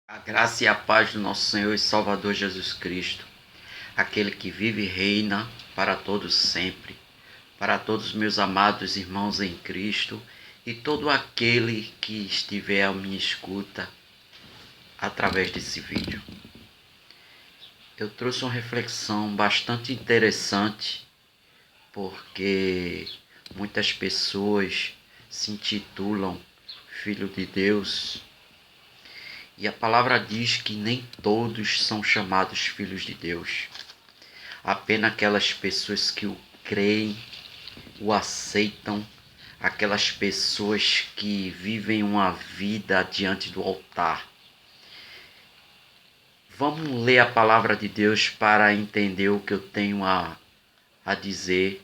A graça e a paz do nosso Senhor e Salvador Jesus Cristo, aquele que vive e reina para todos sempre, para todos meus amados irmãos em Cristo e todo aquele que estiver à minha escuta através desse vídeo. Eu trouxe uma reflexão bastante interessante, porque muitas pessoas se intitulam Filho de Deus, e a palavra diz que nem todos são chamados filhos de Deus. Apenas aquelas pessoas que o creem, o aceitam, aquelas pessoas que vivem uma vida diante do altar. Vamos ler a palavra de Deus para entender o que eu tenho a dizer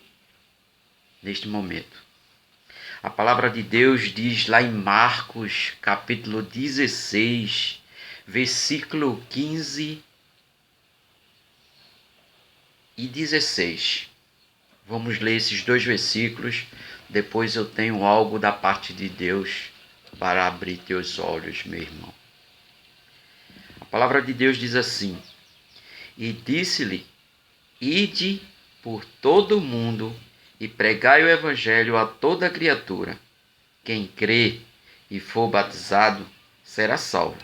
neste momento. A palavra de Deus diz lá em Marcos, capítulo 16, versículo 15 e 16. Vamos ler esses dois versículos, depois eu tenho algo da parte de Deus para abrir teus olhos, meu irmão. A palavra de Deus diz assim: E disse-lhe, ide por todo o mundo e pregai o evangelho a toda criatura. Quem crê e for batizado será salvo.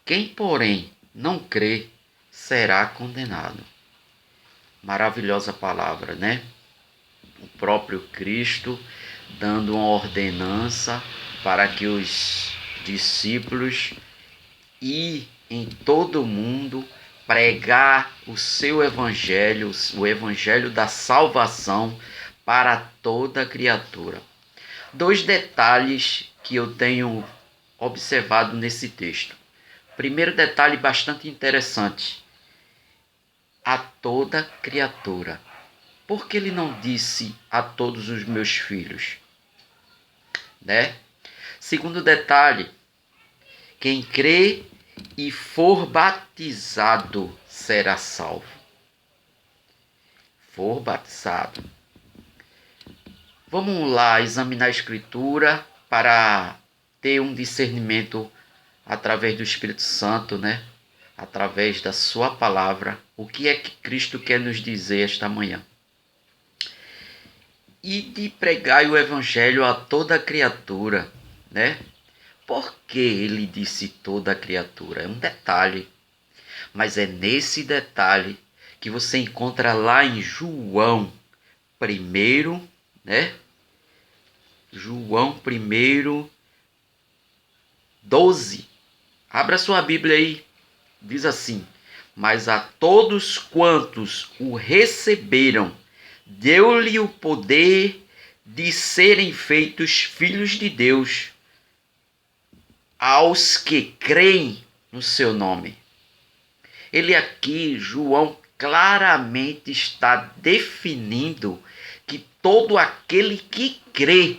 Quem, porém, não crê será condenado. Maravilhosa palavra, né? O próprio Cristo dando uma ordenança para que os discípulos ir em todo o mundo pregar o seu evangelho, o evangelho da salvação para toda criatura. Dois detalhes que eu tenho observado nesse texto. Primeiro detalhe bastante interessante: a toda criatura. Por que ele não disse a todos os meus filhos? Né? Segundo detalhe: quem crê e for batizado será salvo. For batizado. Vamos lá examinar a Escritura para ter um discernimento através do Espírito Santo, né? Através da sua palavra, o que é que Cristo quer nos dizer esta manhã. E de pregar o evangelho a toda criatura, né? Por que ele disse toda criatura? É um detalhe, mas é nesse detalhe que você encontra lá em João 1, né? João 1, 12. Abra sua Bíblia aí. Diz assim: mas a todos quantos o receberam, deu-lhe o poder de serem feitos filhos de Deus, aos que creem no seu nome. Ele aqui, João, claramente está definindo que todo aquele que crê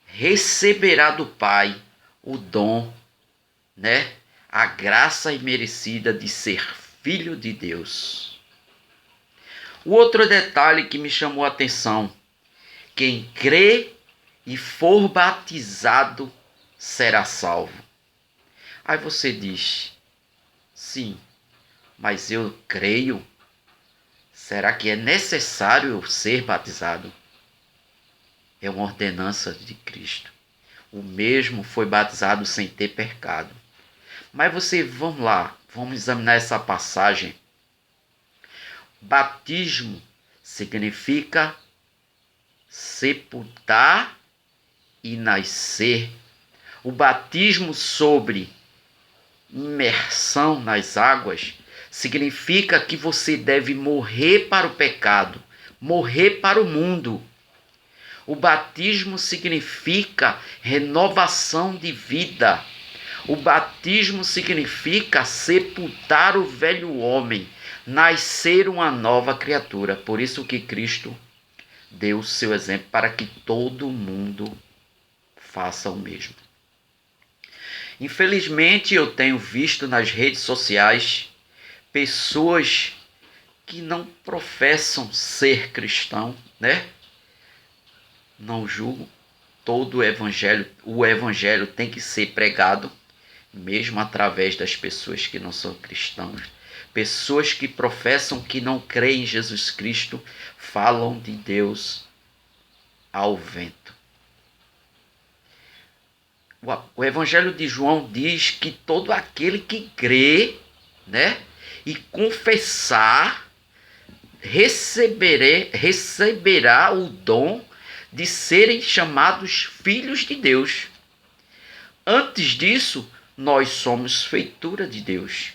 receberá do Pai o dom, né? A graça imerecida de ser filho de Deus. O outro detalhe que me chamou a atenção: quem crê e for batizado será salvo. Aí você diz: sim, mas eu creio. Será que é necessário eu ser batizado? É uma ordenança de Cristo. O mesmo foi batizado sem ter pecado. Mas vamos lá, vamos examinar essa passagem. Batismo significa sepultar e nascer. O batismo sobre imersão nas águas significa que você deve morrer para o pecado, morrer para o mundo. O batismo significa renovação de vida. O batismo significa sepultar o velho homem, nascer uma nova criatura. Por isso que Cristo deu o seu exemplo para que todo mundo faça o mesmo. Infelizmente, eu tenho visto nas redes sociais pessoas que não professam ser cristão, né? Não julgo, o evangelho tem que ser pregado, mesmo através das pessoas que não são cristãos, pessoas que professam que não creem em Jesus Cristo, falam de Deus ao vento. O Evangelho de João diz que todo aquele que crê, né, e confessar, receberá o dom de serem chamados filhos de Deus. Antes disso, nós somos feitura de Deus.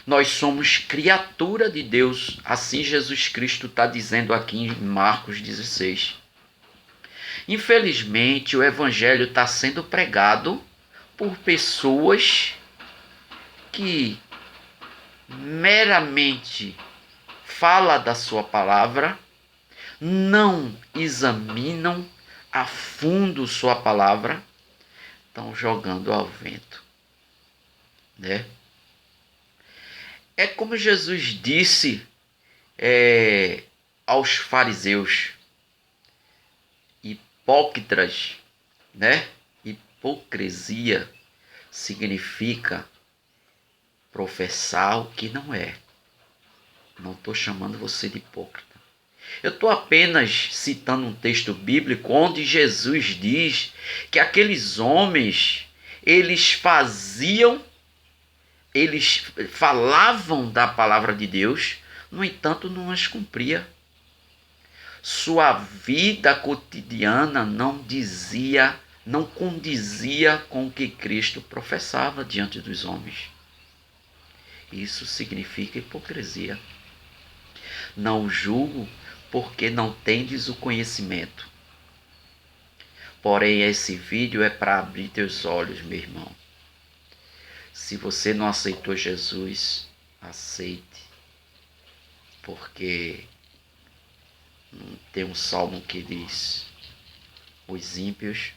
Nós somos criatura de Deus. Assim Jesus Cristo está dizendo aqui em Marcos 16. Infelizmente, o Evangelho está sendo pregado por pessoas que meramente falam da sua palavra, não examinam a fundo sua palavra, estão jogando ao vento, né? É como Jesus disse aos fariseus, hipócritas, né? Hipocrisia significa professar o que não é. Não estou chamando você de hipócrita. Eu estou apenas citando um texto bíblico onde Jesus diz que aqueles homens, eles falavam da palavra de Deus, no entanto não as cumpria. Sua vida cotidiana não condizia com o que Cristo professava diante dos homens. Isso significa hipocrisia. Não julgo porque não tendes o conhecimento. Porém, esse vídeo é para abrir teus olhos, meu irmão. Se você não aceitou Jesus, aceite. Porque tem um salmo que diz: os ímpios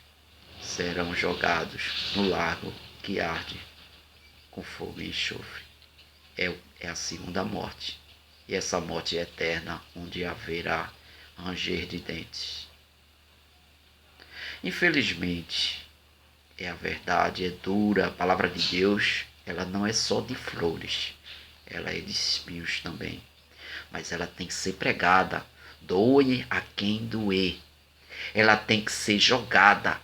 serão jogados no lago que arde com fogo e enxofre. É a segunda morte. E essa morte é eterna, onde haverá ranger de dentes. Infelizmente, a verdade é dura. A palavra de Deus, ela não é só de flores, ela é de espinhos também. Mas ela tem que ser pregada, doe a quem doer. Ela tem que ser jogada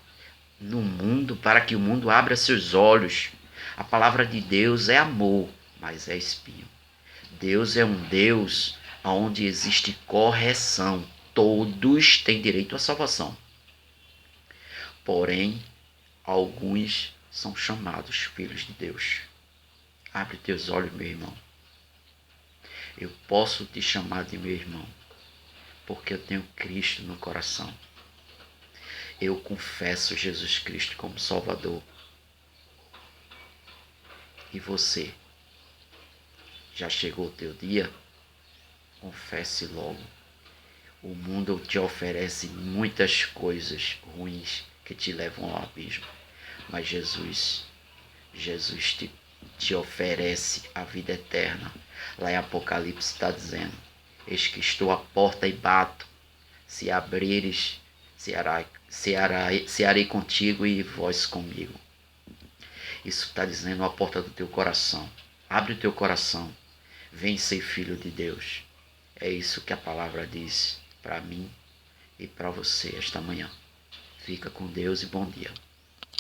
no mundo para que o mundo abra seus olhos. A palavra de Deus é amor, mas é espinho. Deus é um Deus onde existe correção. Todos têm direito à salvação. Porém, alguns são chamados filhos de Deus. Abre teus olhos, meu irmão. Eu posso te chamar de meu irmão, porque eu tenho Cristo no coração. Eu confesso Jesus Cristo como Salvador. E você? Já chegou o teu dia? Confesse logo. O mundo te oferece muitas coisas ruins que te levam ao abismo. Mas Jesus te oferece a vida eterna. Lá em Apocalipse está dizendo: eis que estou à porta e bato. Se abrires, cearei contigo e vós comigo. Isso está dizendo a porta do teu coração. Abre o teu coração. Vem ser filho de Deus. É isso que a palavra diz para mim e para você esta manhã. Fica com Deus e bom dia.